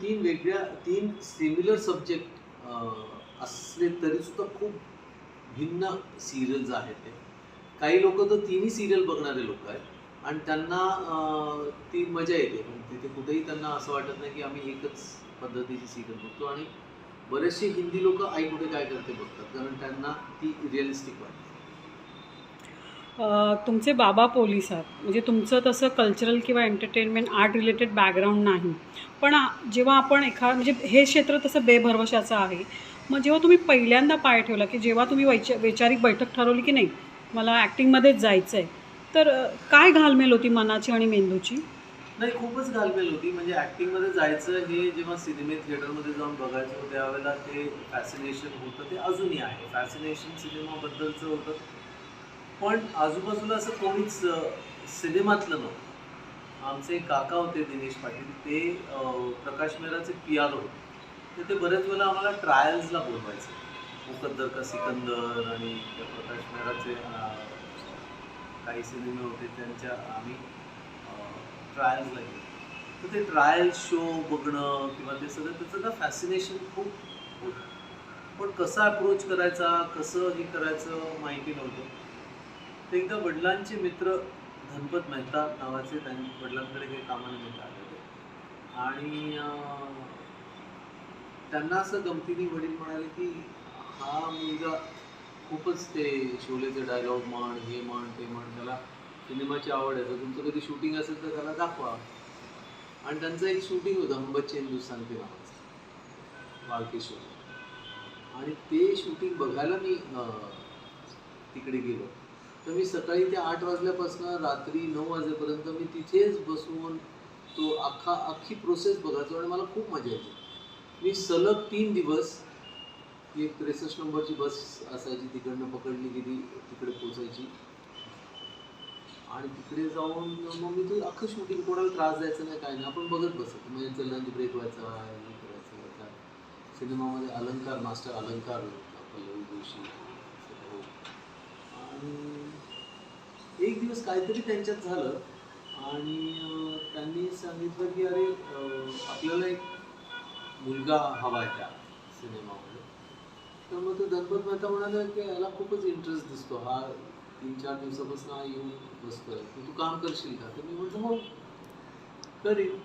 तीन सिमिलर सब्जेक्ट असले तरीसुद्धा खूप भिन्न सिरियल्स आहेत ते. काही लोक तर तिन्ही सिरियल बघणारे लोक आहेत आणि त्यांना ती मजा येते. तिथे कुठेही त्यांना असं वाटत नाही की आम्ही एकच पद्धतीची सिरियल बघतो. आणि बरेचसे हिंदी लोक आई कुठे काय करते बघतात, कारण त्यांना ती रिअलिस्टिक वाटते. तुमचे बाबा पोलीस आहेत, म्हणजे तुमचं तसं कल्चरल किंवा एंटरटेनमेंट आर्ट रिलेटेड बॅकग्राऊंड नाही. पण जेव्हा आपण म्हणजे हे क्षेत्र तसं बेभरवशाचं आहे, मग जेव्हा तुम्ही पहिल्यांदा पाय ठेवला की जेव्हा तुम्ही वैचारिक बैठक ठरवली की नाही मला ॲक्टिंगमध्येच जायचं आहे, तर काय घालमेल होती मनाची आणि मेंदूची? नाही, खूपच घालमेल होती. म्हणजे ॲक्टिंगमध्ये जायचं हे जेव्हा सिनेमे थिएटरमध्ये जाऊन बघायचं त्यावेळेला ते फॅसिनेशन होतं, ते अजूनही आहे. फॅसिनेशन सिनेमाबद्दलचं होतं, पण आजूबाजूला असं कोणीच सिनेमातलं नव्हतं. आमचे काका होते दिनेश पाटील, ते प्रकाश मेहराचे PR होते. तर ते बऱ्याच वेळेला आम्हाला ट्रायल्सला बोलवायचे. मुकद्दर का सिकंदर आणि प्रकाश मेहराचे काही सिनेमे होते त्यांच्या आम्ही ट्रायल्सला गेलो. तर ते ट्रायल शो बघणं किंवा ते सगळं त्याचं ना फॅसिनेशन खूप होतं. पण कसा अप्रोच करायचा, कसं हे करायचं माहिती नव्हतं. तर एकदा वडिलांचे मित्र धनपत मेहता नावाचे, त्यांनी वडिलांकडे काही कामानिमित्त आले होते आणि त्यांना असं गमतीने वडील म्हणाले की हा मुलगा खूपच ते शोलेचे डायलॉग म्हण, हे म्हण, ते म्हण, त्याला सिनेमाची आवड आहे, तर तुमचं कधी शूटिंग असेल तर त्याला दाखवा. आणि त्यांचं एक शूटिंग होतं हम बच्चे हिंदुस्तान के नावाचं, बाळकेश्वर. आणि ते शूटिंग बघायला मी तिकडे गेलो. तर मी सकाळी ते 8 वाजल्यापासून रात्री 9 वाजेपर्यंत मी तिथेच बसून तो अख्खी प्रोसेस बघायचो आणि मला खूप मजा यायची. मी सलग 3 दिवस एक 63 नंबरची बस असायची, तिकडनं पकडली गेली तिकडे पोचायची आणि तिकडे जाऊन मग मी ते अख्खं शूटिंग, कोणाला त्रास द्यायचा नाही, काय नाही, आपण बघत बसायचं. म्हणजे लंच ब्रेक व्हायचा, हे करायचं. त्या सिनेमामध्ये अलंकार, मास्टर अलंकार पल्लवी जोशी. आणि एक दिवस काहीतरी त्यांच्यात झालं आणि त्यांनी सांगितलं की अरे आपल्याला एक मुलगा हवा आहे त्या सिनेमामध्ये. तर मग तो धनपत मेहता म्हणाला की याला खूपच इंटरेस्ट दिसतो, हा 3-4 दिवसापासून हा येऊन बसतोय, तू काम करशील का? तर मी म्हटलं हो करीन.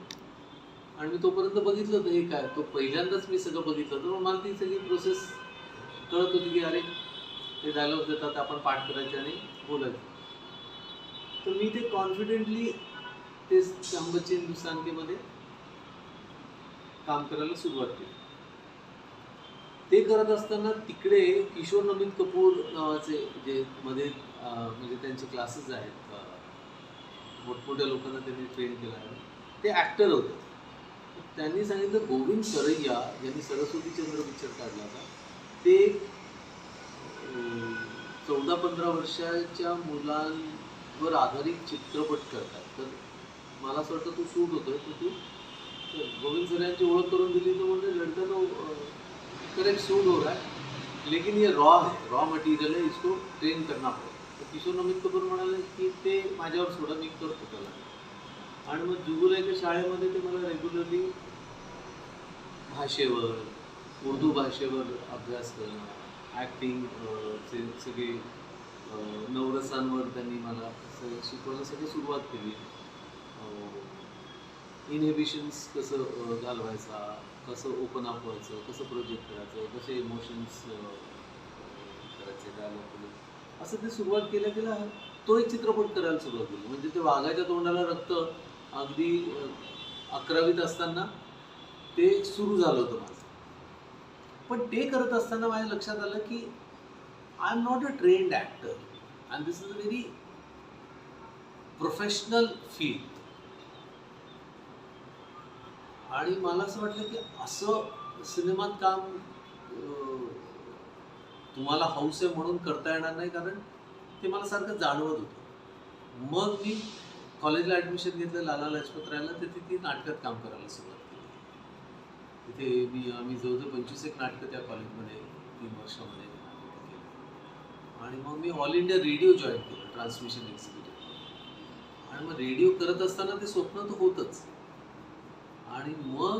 आणि मी तोपर्यंत बघितलं होतं हे काय, तो पहिल्यांदाच मी सगळं बघितलं होतं. मला ती सगळी प्रोसेस कळत होती की अरे ते डायलॉग देतात, आपण पाठ करायचे आणि बोलायचं. तर मी ते कॉन्फिडेंटली ते हम बच्चे हिंदुस्तान के मध्ये काम करायला सुरुवात केली. ते करत असताना तिकडे किशोर नमित कपूर नावाचे जे मध्ये म्हणजे त्यांचे क्लासेस आहेत, मोठमोठ्या लोकांना त्यांनी ट्रेन केलं आहे, ते ॲक्टर होते. त्यांनी सांगितलं गोविंद सरैया यांनी सरस्वती चंद्र पिक्चर काढला होता, ते 14-15 वर्षाच्या मुलांवर आधारित चित्रपट करतात. तर मला असं वाटतं तू शूट होतोय तर तू गोविंद सर यांची ओळख करून दिली तर म्हणजे लड़का तो करेक्ट शूट हो रहा है लेकिन ये रॉ मटेरियल है, इसको ट्रेन करना पडेल. तर किशोर नमित कपूर म्हणाले की ते माझ्यावर सोडा, मी करतो त्याला. आणि मग जुगुलाईच्या शाळेमध्ये ते मला रेग्युलरली भाषेवर, उर्दू भाषेवर अभ्यास करणं, ॲक्टिंग, सगळे नवरसांवर त्यांनी मला शिकवण्यासाठी सुरुवात केली. इनहिबिशन्स कसं घालवायचा, कसं ओपन अप व्हायचं, कसं प्रोजेक्ट करायचं, कसे इमोशन्स करायचे, डायलॉग असं ते सुरुवात केल्या तो एक चित्रपट करायला सुरुवात केली. म्हणजे ते वाघाच्या तोंडाला रक्त अगदी 11वीत असताना ते सुरू झालं होतं माझं. पण ते करत असताना माझ्या लक्षात आलं की I am not a trained actor and this is a very professional field. आणि मला असं वाटलं की असं सिनेमात काम तुम्हाला हौस आहे म्हणून करता येणार नाही, कारण ते मला सारखं जाणवत होतं. मग मी कॉलेजला ॲडमिशन घेतलं लाला लजपत रायला, तर तिथे नाटकात काम करायला सुरुवात केली. तिथे आम्ही जवळजवळ 25 नाटकं त्या कॉलेजमध्ये 3 वर्षामध्ये केली. आणि मग मी ऑल इंडिया रेडिओ जॉईन केलं, ट्रान्समिशन एक्झिक्युटिव्ह. आणि मग रेडिओ करत असताना ते स्वप्न तर होतंच. आणि मग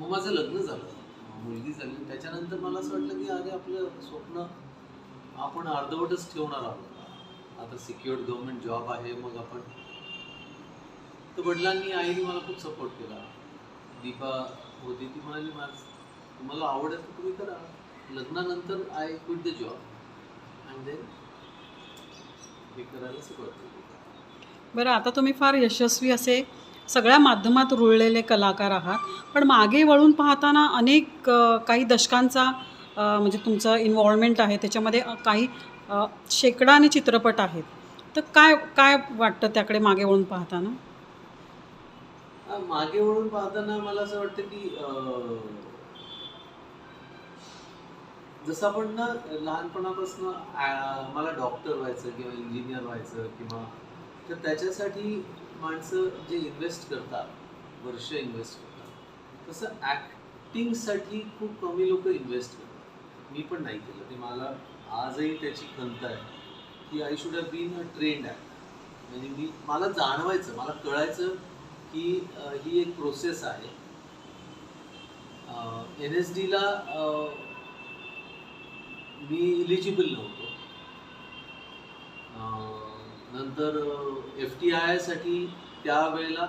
माझं लग्न झालं, मुलगी झाली. त्याच्यानंतर मला असं वाटलं की अरे आपलं स्वप्न आपण अर्धवटच ठेवणार आहोत. आता सिक्युअर्ड गव्हर्नमेंट जॉब आहे, मग आपण. तर वडिलांनी आईने मला खूप सपोर्ट केला. दीपा होती, ती म्हणाली तुम्हाला आवड आहे तर तुम्ही करा. लग्नानंतर I quit the job and then हे करायला सुरुवात केली. बरं, आता तुम्ही फार यशस्वी असे सगळ्या माध्यमात रुळलेले कलाकार आहात, पण मागे वळून पाहताना अनेक काही दशकांचा म्हणजे तुमचं इन्व्हॉल्वमेंट आहे त्याच्यामध्ये. काही शेकडाने चित्रपट आहेत. तर काय काय वाटतं त्याकडे मागे वळून पाहताना? मागे वळून पाहताना मला असं वाटतं की जसं आपण ना लहानपणापासून मला डॉक्टर व्हायचं किंवा इंजिनियर व्हायचं किंवा, तर त्याच्यासाठी माणसं जे इन्व्हेस्ट करतात, वर्ष इन्व्हेस्ट करतात, तसं ॲक्टिंगसाठी खूप कमी लोक इन्व्हेस्ट करतात. मी पण नाही केलं ते. मला आजही त्याची खंत आहे की I should have been a trained actor. म्हणजे मला जाणवायचं, मला कळायचं की ही एक प्रोसेस आहे. NSDला मी इलिजिबल नव्हतो. नंतर FTIसाठी त्यावेळेला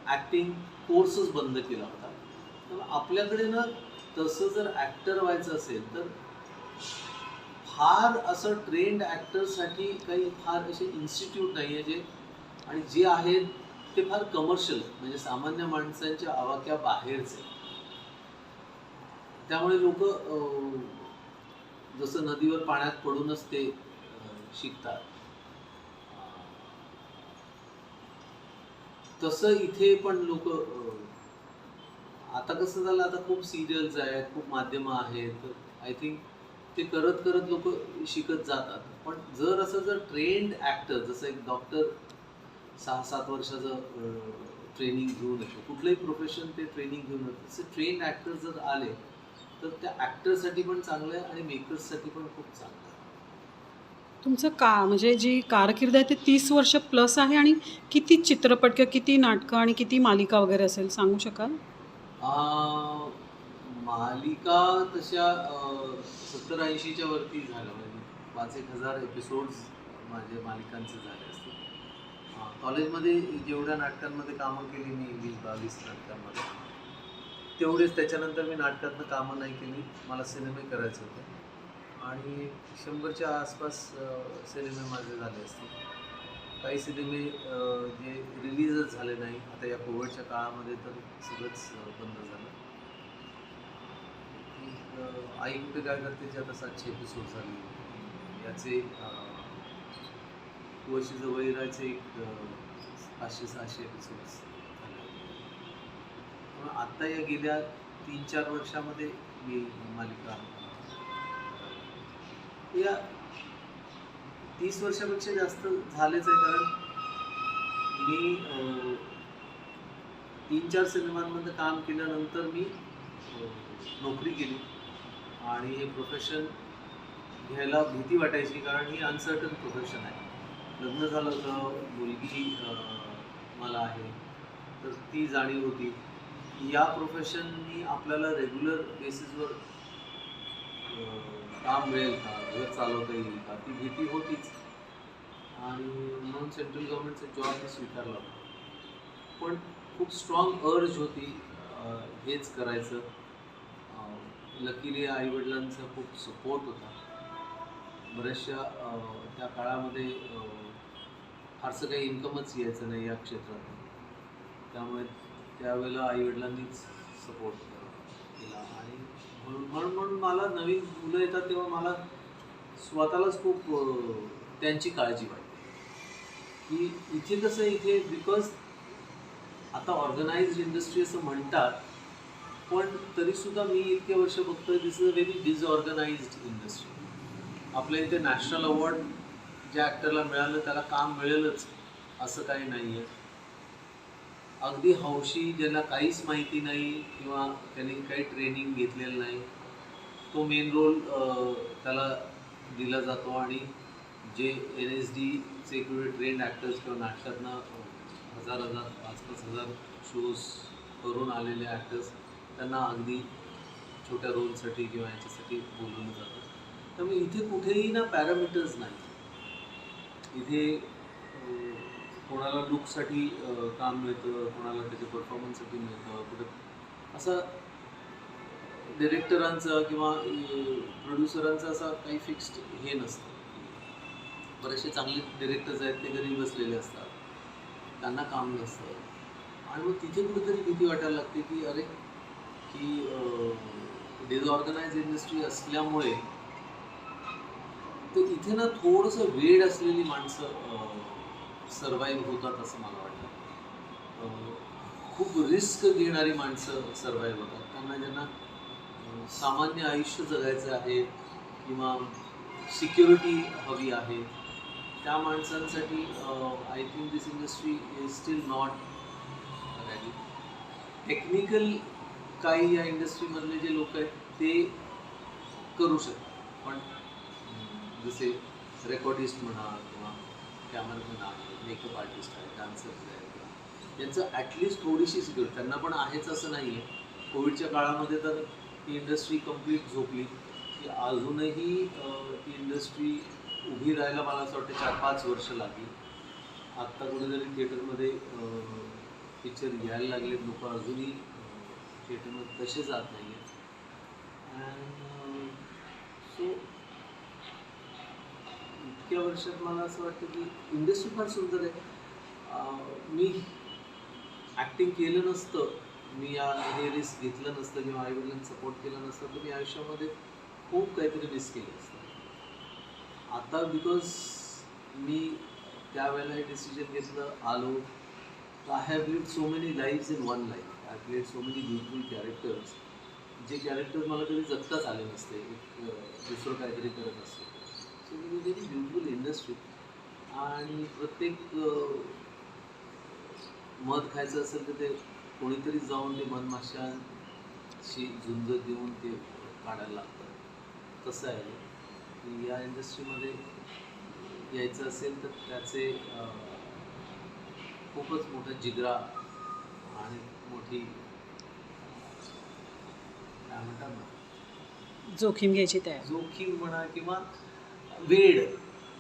ॲक्टिंग कोर्सच बंद केला होता. तर आपल्याकडे ना तसं जर ॲक्टर व्हायचं असेल तर फार असं ट्रेन्ड ॲक्टरसाठी काही फार असे इन्स्टिट्यूट नाही आहे जे, आणि जे आहेत ते फार कमर्शियल, म्हणजे सामान्य माणसांच्या आवाक्या बाहेरचे. त्यामुळे लोक जसं नदीवर पाण्यात पडूनच ते शिकतात, तसं इथे पण लोक. आता कसं झालं, आता खूप सिरियल्स आहेत, खूप माध्यमं आहेत. आय थिंक ते करत करत लोक शिकत जातात. पण जर ट्रेन्ड ॲक्टर, जसं एक डॉक्टर 6-7 वर्षाचं ट्रेनिंग घेऊन येतो, कुठलंही प्रोफेशन ते ट्रेनिंग घेऊन येतं, तसे ट्रेन्ड ॲक्टर जर आले तर त्या ॲक्टरसाठी पण चांगलं आहे आणि मेकर्ससाठी पण खूप चांगलं आहे. तुमचं म्हणजे जी कारकीर्द आहे ते 30 वर्ष प्लस आहे, आणि किती चित्रपट किंवा किती नाटकं आणि किती मालिका वगैरे असेल, सांगू शकाल? मालिका तशा 70-80च्या वरती झालं, म्हणजे 5,000 एपिसोड्स माझे मालिकांचे झाले असतील. कॉलेजमध्ये जेवढ्या नाटकांमध्ये कामं केली मी, 20-22 नाटकांमध्ये, तेवढेच. त्याच्यानंतर मी नाटकातनं कामं नाही केली. मला सिनेमे करायचे होते आणि 100च्या आसपास सिनेमे माझे झाले असतील. काही सिनेमे जे रिलीजच झाले नाही. आता या कोविडच्या काळामध्ये तर सगळंच बंद झालं. आई कुठे काय करते, आता 700 एपिसोड झाले. याचे वशीचं वैराचे एक 500-600 एपिसोड्स झाले. पण आत्ता या गेल्या 3-4 वर्षामध्ये मी मालिका या 30 वर्षापेक्षा जास्त झालेच आहे. कारण मी 3-4 सिनेमांमध्ये काम केल्यानंतर मी नोकरी केली आणि हे प्रोफेशन घ्यायला भीती वाटायची, कारण ही अनसर्टन प्रोफेशन आहे. लग्न झालं होतं, मुलगी मला आहे, तर ती जाणीव होती की या प्रोफेशननी आपल्याला रेग्युलर बेसिसवर काम मिळेल का, घर चालवता येईल का, ती भीती होतीच. आणि म्हणून सेंट्रल गव्हर्नमेंटचा जॉब मी स्वीकारला होता. पण खूप स्ट्रॉंग अर्ज होती हेच करायचं. लकीली आईवडिलांचा खूप सपोर्ट होता. बऱ्याचशा त्या काळामध्ये फारसं काही इन्कमच यायचं नाही या क्षेत्रात, त्यामुळे त्यावेळेला आईवडिलांनीच सपोर्ट केला. आणि म्हणून मला नवीन मुलं येतात तेव्हा मला स्वतःलाच खूप त्यांची काळजी वाटते की इथे कसं, इथे बिकॉज आता ऑर्गनाइज्ड इंडस्ट्री असं म्हणतात, पण तरीसुद्धा मी इतके वर्ष बघतोय दिस इज अ व्हेरी डिसऑर्गनाइज्ड इंडस्ट्री. आपल्या इथे नॅशनल अवॉर्ड ज्या ॲक्टरला मिळालं त्याला काम मिळेलच असं काही नाही आहे. अगदी हौशी, ज्यांना काहीच माहिती नाही किंवा त्यांनी काही ट्रेनिंग घेतलेलं नाही, तो मेन रोल त्याला दिला जातो. आणि जे NSDचे किंवा ट्रेंड ॲक्टर्स किंवा नाटकातनं 5,000 शोज करून आलेले ॲक्टर्स, त्यांना अगदी छोट्या रोलसाठी किंवा याच्यासाठी बोलवलं जातं. त्यामुळे इथे कुठेही ना पॅरामीटर्स नाही. इथे कोणाला लुकसाठी काम मिळतं, कोणाला त्याच्या परफॉर्मन्ससाठी मिळतं, कुठं असं डिरेक्टरांचं किंवा प्रोड्युसरांचं असं काही फिक्स्ड हे नसतं. बरेचसे चांगले डिरेक्टर्स आहेत, ते घरी बसलेले असतात, त्यांना काम नसतं. आणि मग तिथे कुठेतरी भीती वाटायला लागते की अरे, की डिसऑर्गनाइज इंडस्ट्री असल्यामुळे तर इथे ना थोडंसं वेड असलेली माणसं सर्वाईव्ह होतात असं मला वाटतं. खूप रिस्क घेणारी माणसं सर्वाईव्ह होतात. त्यांना ज्यांना सामान्य आयुष्य जगायचं आहे किंवा सिक्युरिटी हवी आहे, त्या माणसांसाठी I think this industry is still not ready. Technical काही या इंडस्ट्रीमधले जे लोक आहेत ते करू शकतात, पण जसे रेकॉर्डिस्ट म्हणा किंवा कॅमेरामॅन आहे, मेकअप आर्टिस्ट आहे, डान्सर्स आहेत, यांचं ॲटलिस्ट थोडीशी सिक्युरिटी त्यांना पण आहेच असं नाही आहे. कोविडच्या काळामध्ये तर ही इंडस्ट्री कम्प्लीट झोपली, की अजूनही ती इंडस्ट्री उभी राहायला मला असं वाटतं 4-5 वर्ष लागली. आत्ता कुठेतरी थिएटरमध्ये पिक्चर यायला लागले, लोक अजूनही थिएटरमध्ये तसे जात नाही आहेत. अँड सो इतक्या वर्षात मला असं वाटतं की इंडस्ट्री फार सुंदर आहे. मी ॲक्टिंग केलं नसतं, मी हे रिस्क घेतलं नसतं किंवा आईवडिलांनी सपोर्ट केला नसतं, तर मी आयुष्यामध्ये खूप काहीतरी मिस केलं असतं. आता बिकॉज मी त्यावेळेला हे डिसिजन घेतलं, आलो, I have lived so many lives in one life. I have played so many beautiful characters, जे कॅरेक्टर्स मला कधी जगताच आले नसते, दुसरं काहीतरी करत असते. So it is very beautiful industry. आणि प्रत्येक मध खायचं असेल तर ते कोणीतरी जाऊन ते मधमाशांशी झुंज देऊन ते काढायला लागतं. तसं आहे की या इंडस्ट्रीमध्ये यायचं असेल तर त्याचे खूपच मोठा जिगरा आणि मोठी काय म्हणतात ना, जोखीम घ्यायची तयार. जोखीम म्हणा किंवा वेळ,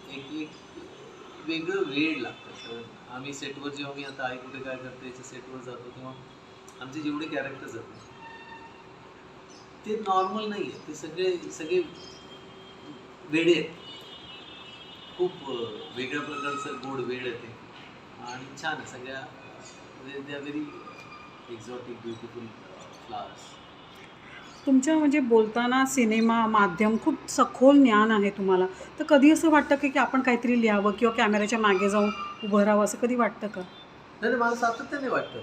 एक वेगळं वेळ लागतं. तर आम्ही सेटवर जेव्हा मी आता आई कुठे काय करते याच्या सेटवर जातो तेव्हा आमचे जेवढे कॅरेक्टर्स आहेत ते नॉर्मल नाही आहेत, ते सगळे वेडे आहेत. खूप वेगळ्या प्रकारचं गोड वेळ येते आणि छान आहे. सगळ्या they are very exotic beautiful flowers. तुमच्या म्हणजे बोलताना सिनेमा माध्यम खूप सखोल ज्ञान आहे तुम्हाला, तर कधी असं वाटतं की आपण काहीतरी लिहावं किंवा कॅमेऱ्याच्या मागे जाऊन उभं राहावं, असं कधी वाटतं का? नाही, मला सातत्याने वाटतं.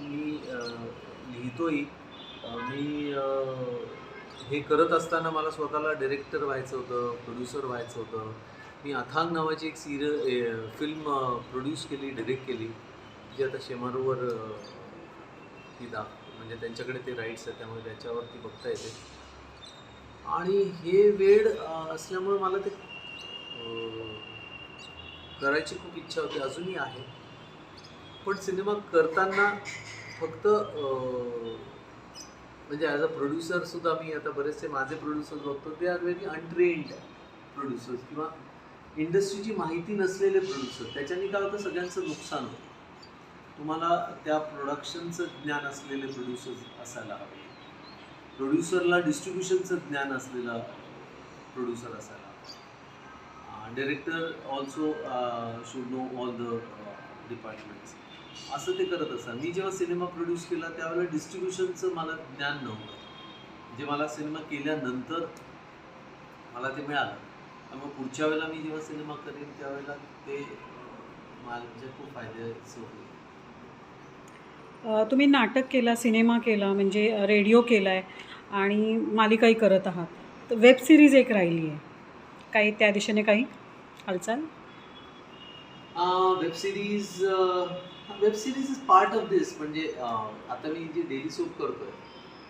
मी लिहितोही. मी हे करत असताना मला स्वतःला डिरेक्टर व्हायचं होतं, प्रोड्युसर व्हायचं होतं. मी अथांग नावाची एक फिल्म प्रोड्यूस केली, डिरेक्ट केली. जी आता शेमारूवर ती म्हणजे त्यांच्याकडे ते राईट्स आहेत, त्यामुळे त्याच्यावरती बघता येते. आणि हे वेड असल्यामुळे मला ते करायची खूप इच्छा होती, अजूनही आहे. पण सिनेमा करताना फक्त म्हणजे ॲज अ प्रोड्युसर सुद्धा मी आता बरेचसे माझे प्रोड्युसर्स बघतो, ते आर व्हेरी अनट्रेन्ड प्रोड्युसर्स किंवा इंडस्ट्रीची माहिती नसलेले प्रोड्युसर. त्याच्याने काय होतं, सगळ्यांचं नुकसान होतं. तुम्हाला त्या प्रोडक्शनचं ज्ञान असलेले प्रोड्युसर्स असायला हवे. प्रोड्युसरला डिस्ट्रीब्युशनचं ज्ञान असलेला प्रोड्युसर असायला हवा. Director also should know all the departments. असं ते करत असतात. मी जेव्हा सिनेमा प्रोड्यूस केला त्यावेळेला डिस्ट्रीब्युशनचं मला ज्ञान नव्हतं, जे मला सिनेमा केल्यानंतर मला ते मिळालं. त्यामुळे पुढच्या वेळेला मी जेव्हा सिनेमा करेन त्यावेळेला ते माझ्या खूप फायद्याचं होईल. तुम्ही नाटक केला, सिनेमा केला, म्हणजे रेडिओ केला आहे आणि मालिकाही करत आहात. तर वेब सिरीज एक राहिली आहे, काही त्या दिशेने काही हालचाल? Web series is part of this. म्हणजे आता मी जे डेली सोप करतोय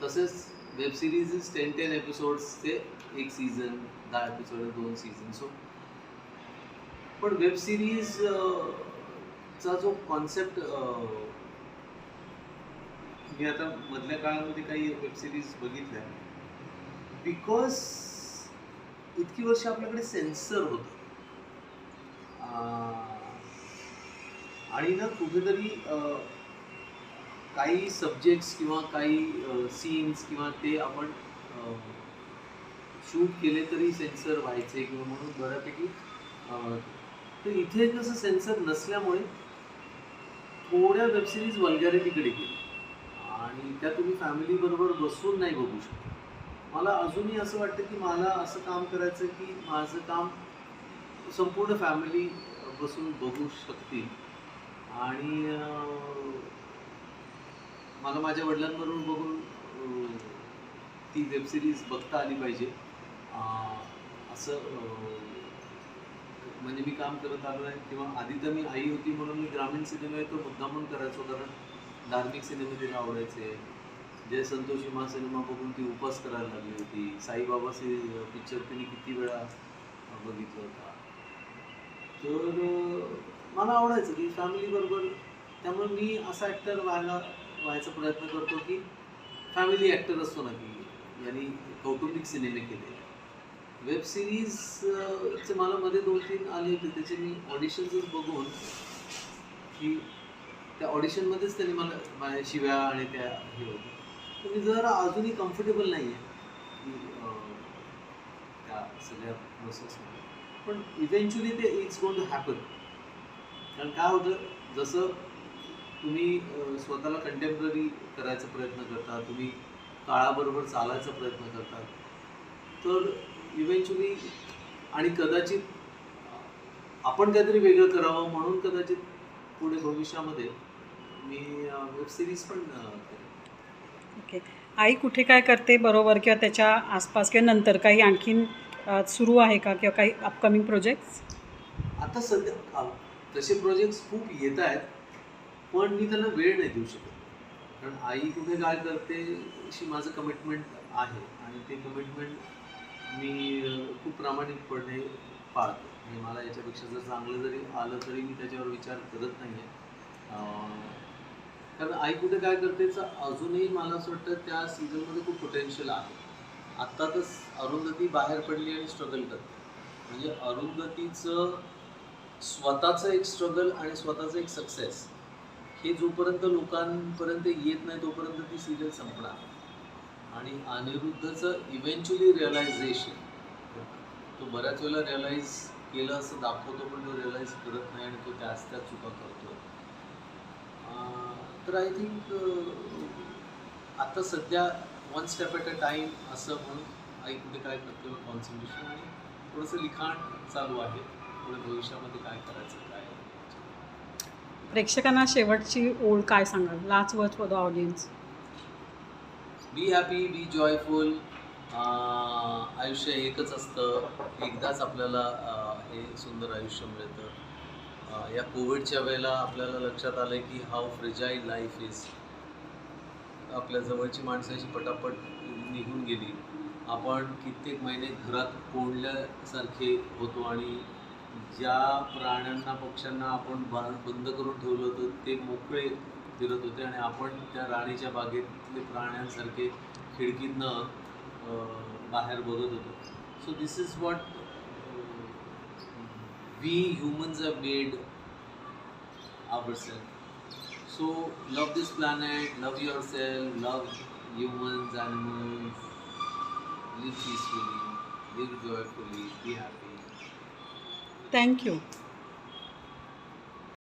तसेच वेब सिरीज इज 10 एपिसोड्सचे एक सीझन, 10 एपिसोड, 2 सीझन. सो पण वेब सिरीज चा जो कॉन्सेप्ट मी आता मधल्या काळामध्ये काही वेब सिरीज बघितल्या, बिकॉज इतकी वर्ष आपल्याकडे सेन्सर होतं आणि ना कुठेतरी काही सब्जेक्ट्स किंवा काही सीन्स किंवा ते आपण शूट केले तरी सेन्सर व्हायचे किंवा म्हणून बऱ्यापैकी. तर इथे कसं सेन्सर नसल्यामुळे थोड्या वेबसिरीज वल्गॅरिटीकडे गेली आणि त्या तुम्ही फॅमिलीबरोबर बसून नाही बघू शकता. मला अजूनही असं वाटतं की मला असं काम करायचं की माझं काम संपूर्ण फॅमिली बसून बघू शकतील आणि मला माझ्या वडिलांबरोबर बघून ती वेबसिरीज बघता आली पाहिजे असं म्हणजे मी काम करत आलो आहे. किंवा आधी तर मी आई होती म्हणून मी ग्रामीण सिनेमे तो मुद्दामून करायचो, कारण धार्मिक सिनेमे तिला आवडायचे. जय संतोषी मा सिनेमा बघून ती उपास करायला लागली होती. साईबाबा पिक्चर तिने किती वेळा बघितला होता. तर मला आवडायचं की फॅमिलीबरोबर. त्यामुळे मी असा ॲक्टर व्हायचा प्रयत्न करतो की फॅमिली ॲक्टर असतो ना, की यांनी कौटुंबिक सिनेमे केले. वेब सिरीजचे मला मध्ये 2-3 आले होते, त्याचे मी ऑडिशन्सच बघून की त्या ऑडिशनमध्येच त्यांनी मला माझ्या शिव्या आणि त्या हे होते. तर मी जरा अजूनही कम्फर्टेबल नाही आहे की त्या सगळ्या प्रोसेसमध्ये. पण इव्हेंच्युअली ते इट्स गोइंग टू हॅपन. कारण काय होतं, जसं तुम्ही स्वतःला कंटेम्पररी करायचा प्रयत्न करता, तुम्ही काळाबरोबर चालायचा प्रयत्न करता, तर इव्हेंच्युअली आणि कदाचित आपण काहीतरी वेगळं करावं म्हणून कदाचित पुढे भविष्यामध्ये मी वेब सिरीज पण करेन. ओके. आई कुठे काय करते बरोबर, किंवा त्याच्या आसपास किंवा नंतर काही आणखीन सुरू आहे का, किंवा काही अपकमिंग प्रोजेक्ट्स? आता सध्या तसे प्रोजेक्ट्स खूप येत आहेत, पण मी त्यांना वेळ नाही देऊ शकत. कारण आई कुठे काय करते अशी माझं कमिटमेंट आहे आणि ते कमिटमेंट मी खूप प्रामाणिकपणे पाळतो. आणि मला याच्यापेक्षा जर चांगलं जरी आलं तरी मी त्याच्यावर विचार करत नाही आहे. कारण आई कुठे काय करतेचं अजूनही मला असं वाटतं त्या सीझनमध्ये खूप पोटेन्शियल आहे. आत्ता तर अरुंधती बाहेर पडली आणि स्ट्रगल करते. म्हणजे अरुंधतीचं स्वतःचं एक स्ट्रगल आणि स्वतःचं एक सक्सेस हे जोपर्यंत लोकांपर्यंत येत नाही तोपर्यंत ती सिरियल संपणार. आणि अनिरुद्धचं इव्हेंच्युअली रिअलायझेशन, तो बऱ्याच वेळेला रिअलाईज केलं असं दाखवतो, पण तो रिअलाईज करत नाही आणि तो त्याच चुका करतो. तर आय थिंक आता सध्या one step at a time असं म्हणून आई कुठे काय करतो कॉन्सन्ट्रेशन आणि थोडंसं लिखाण चालू आहे. पुढे भविष्यामध्ये काय करायचं काय. प्रेक्षकांना शेवटची ओळ काय सांगाल, last word for the audience? Be happy, be joyful. आयुष्य एकच असतं, एकदाच आपल्याला हे सुंदर आयुष्य मिळतं. या कोविडच्या वेळेला आपल्याला लक्षात आलं की हाऊ फ्रेजाईल लाईफ इज. आपल्या जवळची माणसं अशी पटापट निघून गेली. आपण कित्येक महिने घरात कोंडल्यासारखे होतो आणि ज्या प्राण्यांना पक्ष्यांना आपण बंद करून ठेवलं होतं ते मोकळे फिरत होते आणि आपण त्या राणीच्या बागेतले प्राण्यांसारखे खिडकीतनं बाहेर बघत होतो. So this is what we humans have made ourselves. So love this planet, love yourself, love humans, animals, live peacefully, live joyfully, be happy. Thank you.